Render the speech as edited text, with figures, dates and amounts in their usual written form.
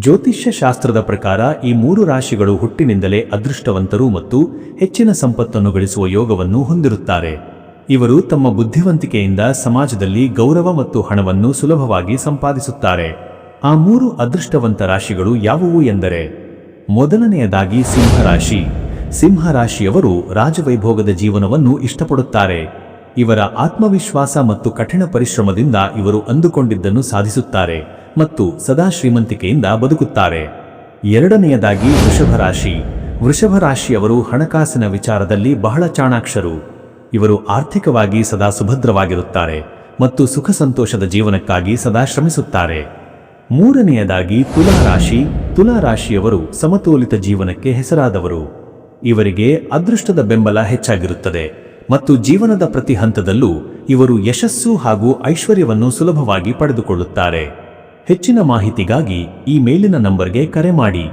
ಜ್ಯೋತಿಷ್ಯ ಶಾಸ್ತ್ರದ ಪ್ರಕಾರ ಈ 3 ರಾಶಿಗಳು ಹುಟ್ಟಿನಿಂದಲೇ ಅದೃಷ್ಟವಂತರು ಮತ್ತು ಹೆಚ್ಚಿನ ಸಂಪತ್ತನ್ನು ಗಳಿಸುವ ಯೋಗವನ್ನು ಹೊಂದಿರುತ್ತಾರೆ. ಇವರು ತಮ್ಮ ಬುದ್ಧಿವಂತಿಕೆಯಿಂದ ಸಮಾಜದಲ್ಲಿ ಗೌರವ ಮತ್ತು ಹಣವನ್ನು ಸುಲಭವಾಗಿ ಸಂಪಾದಿಸುತ್ತಾರೆ. ಆ 3 ಅದೃಷ್ಟವಂತ ರಾಶಿಗಳು ಯಾವುವು ಎಂದರೆ, ಮೊದಲನೆಯದಾಗಿ ಸಿಂಹರಾಶಿ. ಸಿಂಹರಾಶಿಯವರು ರಾಜವೈಭೋಗದ ಜೀವನವನ್ನು ಇಷ್ಟಪಡುತ್ತಾರೆ. ಇವರ ಆತ್ಮವಿಶ್ವಾಸ ಮತ್ತು ಕಠಿಣ ಪರಿಶ್ರಮದಿಂದ ಇವರು ಅಂದುಕೊಂಡಿದ್ದನ್ನು ಸಾಧಿಸುತ್ತಾರೆ ಮತ್ತು ಸದಾ ಶ್ರೀಮಂತಿಕೆಯಿಂದ ಬದುಕುತ್ತಾರೆ. ಎರಡನೆಯದಾಗಿ ವೃಷಭರಾಶಿ. ವೃಷಭರಾಶಿಯವರು ಹಣಕಾಸಿನ ವಿಚಾರದಲ್ಲಿ ಬಹಳ ಚಾಣಾಕ್ಷರು. ಇವರು ಆರ್ಥಿಕವಾಗಿ ಸದಾ ಸುಭದ್ರವಾಗಿರುತ್ತಾರೆ ಮತ್ತು ಸುಖ ಸಂತೋಷದ ಜೀವನಕ್ಕಾಗಿ ಸದಾ ಶ್ರಮಿಸುತ್ತಾರೆ. ಮೂರನೆಯದಾಗಿ ತುಲಾರಾಶಿ. ತುಲಾರಾಶಿಯವರು ಸಮತೋಲಿತ ಜೀವನಕ್ಕೆ ಹೆಸರಾದವರು. ಇವರಿಗೆ ಅದೃಷ್ಟದ ಬೆಂಬಲ ಹೆಚ್ಚಾಗಿರುತ್ತದೆ ಮತ್ತು ಜೀವನದ ಪ್ರತಿ ಹಂತದಲ್ಲೂ ಇವರು ಯಶಸ್ಸು ಹಾಗೂ ಐಶ್ವರ್ಯವನ್ನು ಸುಲಭವಾಗಿ ಪಡೆದುಕೊಳ್ಳುತ್ತಾರೆ. ಹೆಚ್ಚಿನ ಮಾಹಿತಿಗಾಗಿ ಈ ಮೇಲಿನ ನಂಬರ್ಗೆ ಕರೆ ಮಾಡಿ.